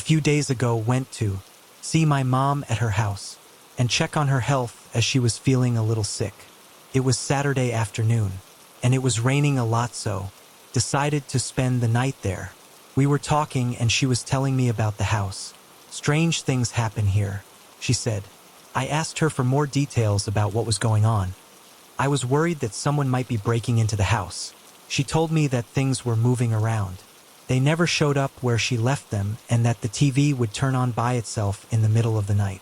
few days ago went to see my mom at her house and check on her health as she was feeling a little sick. It was Saturday afternoon, and it was raining a lot, so decided to spend the night there. We were talking and she was telling me about the house. Strange things happen here, she said. I asked her for more details about what was going on. I was worried that someone might be breaking into the house. She told me that things were moving around. They never showed up where she left them, and that the TV would turn on by itself in the middle of the night.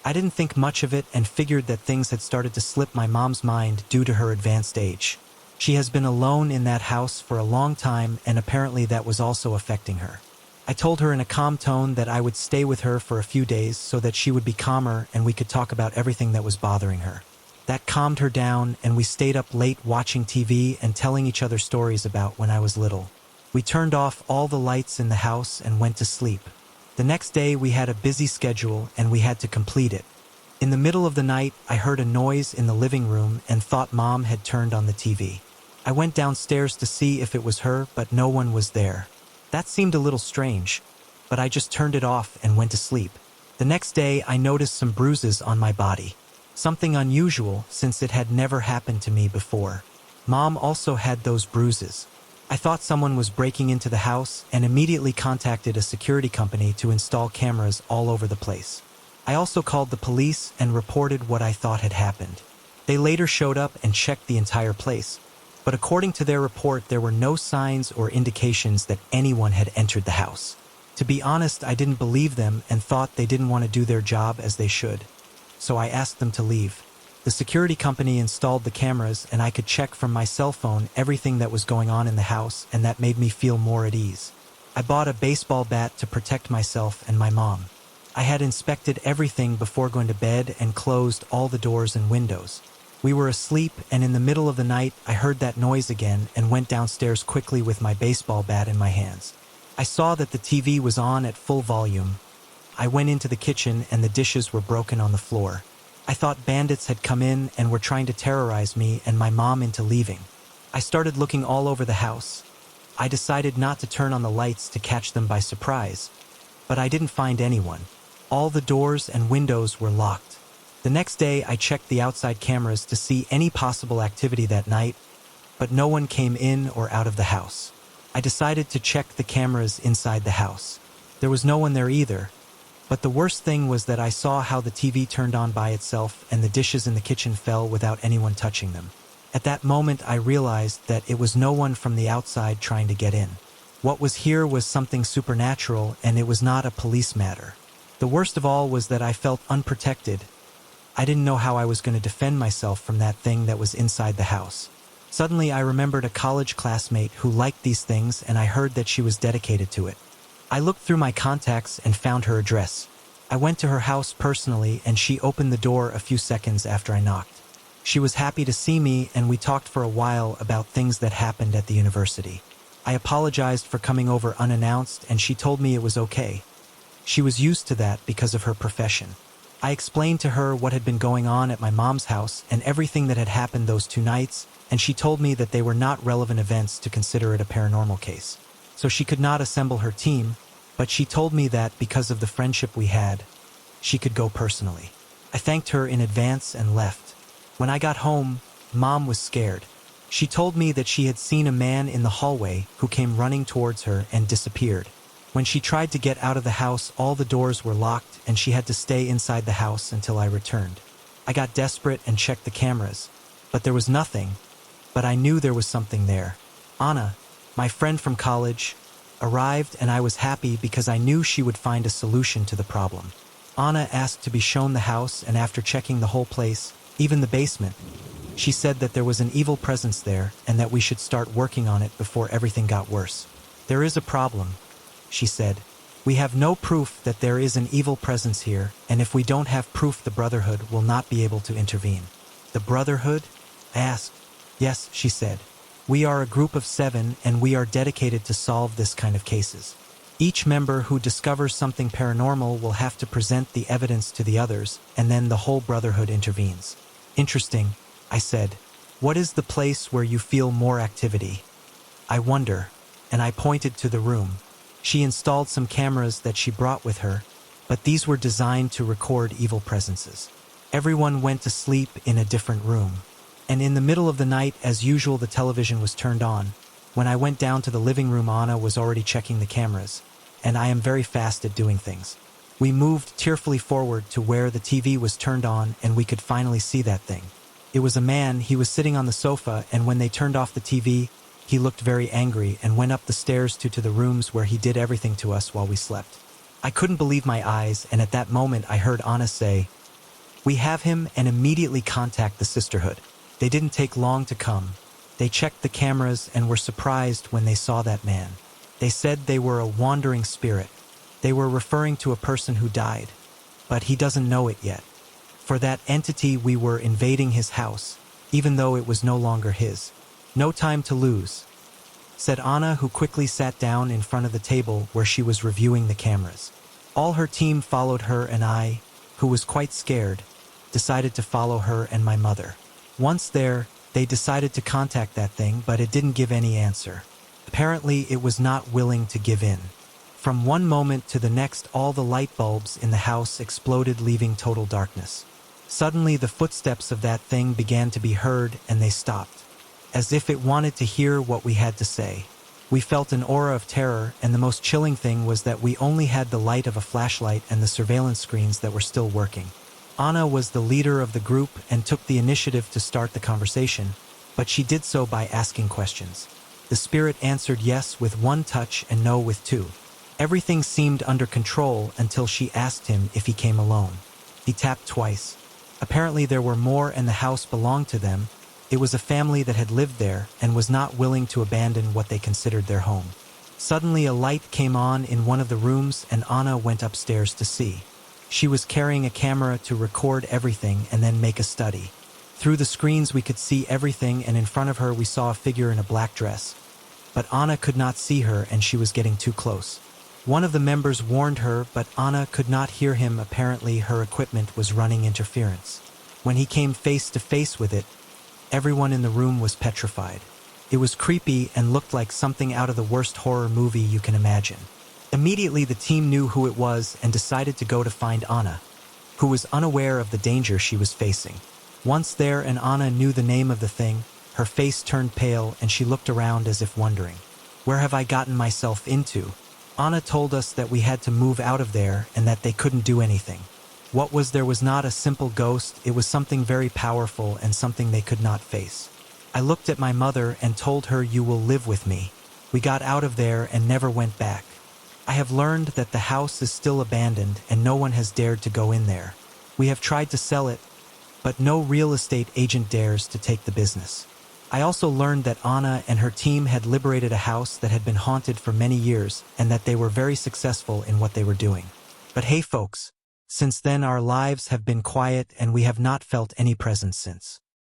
I didn't think much of it and figured that things had started to slip my mom's mind due to her advanced age. She has been alone in that house for a long time, and apparently that was also affecting her. I told her in a calm tone that I would stay with her for a few days so that she would be calmer and we could talk about everything that was bothering her. That calmed her down, and we stayed up late watching TV and telling each other stories about when I was little. We turned off all the lights in the house and went to sleep. The next day we had a busy schedule and we had to complete it. In the middle of the night, I heard a noise in the living room and thought Mom had turned on the TV. I went downstairs to see if it was her, but no one was there. That seemed a little strange, but I just turned it off and went to sleep. The next day, I noticed some bruises on my body. Something unusual, since it had never happened to me before. Mom also had those bruises. I thought someone was breaking into the house and immediately contacted a security company to install cameras all over the place. I also called the police and reported what I thought had happened. They later showed up and checked the entire place, but according to their report, there were no signs or indications that anyone had entered the house. To be honest, I didn't believe them and thought they didn't want to do their job as they should. So I asked them to leave. The security company installed the cameras and I could check from my cell phone everything that was going on in the house, and that made me feel more at ease. I bought a baseball bat to protect myself and my mom. I had inspected everything before going to bed and closed all the doors and windows. We were asleep, and in the middle of the night I heard that noise again and went downstairs quickly with my baseball bat in my hands. I saw that the TV was on at full volume. I went into the kitchen and the dishes were broken on the floor. I thought bandits had come in and were trying to terrorize me and my mom into leaving. I started looking all over the house. I decided not to turn on the lights to catch them by surprise, but I didn't find anyone. All the doors and windows were locked. The next day I checked the outside cameras to see any possible activity that night, but no one came in or out of the house. I decided to check the cameras inside the house. There was no one there either. But the worst thing was that I saw how the TV turned on by itself and the dishes in the kitchen fell without anyone touching them. At that moment, I realized that it was no one from the outside trying to get in. What was here was something supernatural, and it was not a police matter. The worst of all was that I felt unprotected. I didn't know how I was going to defend myself from that thing that was inside the house. Suddenly, I remembered a college classmate who liked these things, and I heard that she was dedicated to it. I looked through my contacts and found her address. I went to her house personally, and she opened the door a few seconds after I knocked. She was happy to see me, and we talked for a while about things that happened at the university. I apologized for coming over unannounced, and she told me it was okay. She was used to that because of her profession. I explained to her what had been going on at my mom's house and everything that had happened those 2 nights, and she told me that they were not relevant events to consider it a paranormal case. So she could not assemble her team, but she told me that because of the friendship we had, she could go personally. I thanked her in advance and left. When I got home, Mom was scared. She told me that she had seen a man in the hallway who came running towards her and disappeared. When she tried to get out of the house, all the doors were locked and she had to stay inside the house until I returned. I got desperate and checked the cameras, but there was nothing. But I knew there was something there. Anna, my friend from college, arrived, and I was happy because I knew she would find a solution to the problem. Anna asked to be shown the house, and after checking the whole place, even the basement, she said that there was an evil presence there and that we should start working on it before everything got worse. There is a problem, she said. We have no proof that there is an evil presence here, and if we don't have proof, the Brotherhood will not be able to intervene. The Brotherhood? I asked. Yes, she said. We are a group of 7, and we are dedicated to solve this kind of cases. Each member who discovers something paranormal will have to present the evidence to the others, and then the whole Brotherhood intervenes. Interesting, I said. What is the place where you feel more activity? I wonder, and I pointed to the room. She installed some cameras that she brought with her, but these were designed to record evil presences. Everyone went to sleep in a different room. And in the middle of the night, as usual, the television was turned on. When I went down to the living room, Anna was already checking the cameras, and I am very fast at doing things. We moved tearfully forward to where the TV was turned on and we could finally see that thing. It was a man. He was sitting on the sofa, and when they turned off the TV, he looked very angry and went up the stairs to the rooms where he did everything to us while we slept. I couldn't believe my eyes, and at that moment I heard Anna say, "We have him," and immediately contact the sisterhood. They didn't take long to come. They checked the cameras and were surprised when they saw that man. They said they were a wandering spirit. They were referring to a person who died, but he doesn't know it yet. For that entity, we were invading his house, even though it was no longer his. "No time to lose," said Anna, who quickly sat down in front of the table where she was reviewing the cameras. All her team followed her, and I, who was quite scared, decided to follow her and my mother. Once there, they decided to contact that thing, but it didn't give any answer. Apparently, it was not willing to give in. From one moment to the next, all the light bulbs in the house exploded, leaving total darkness. Suddenly, the footsteps of that thing began to be heard, and they stopped, as if it wanted to hear what we had to say. We felt an aura of terror, and the most chilling thing was that we only had the light of a flashlight and the surveillance screens that were still working. Anna was the leader of the group and took the initiative to start the conversation, but she did so by asking questions. The spirit answered yes with one touch and no with two. Everything seemed under control until she asked him if he came alone. He tapped twice. Apparently there were more, and the house belonged to them. It was a family that had lived there and was not willing to abandon what they considered their home. Suddenly a light came on in one of the rooms, and Anna went upstairs to see. She was carrying a camera to record everything and then make a study. Through the screens we could see everything, and in front of her we saw a figure in a black dress. But Anna could not see her, and she was getting too close. One of the members warned her, but Anna could not hear him. Apparently her equipment was running interference. When he came face to face with it, everyone in the room was petrified. It was creepy and looked like something out of the worst horror movie you can imagine. Immediately the team knew who it was and decided to go to find Anna, who was unaware of the danger she was facing. Once there, and Anna knew the name of the thing, her face turned pale and she looked around as if wondering, "Where have I gotten myself into?" Anna told us that we had to move out of there and that they couldn't do anything. What was there was not a simple ghost, it was something very powerful and something they could not face. I looked at my mother and told her, "You will live with me." We got out of there and never went back. I have learned that the house is still abandoned and no one has dared to go in there. We have tried to sell it, but no real estate agent dares to take the business. I also learned that Anna and her team had liberated a house that had been haunted for many years and that they were very successful in what they were doing. But hey folks, since then our lives have been quiet and we have not felt any presence since.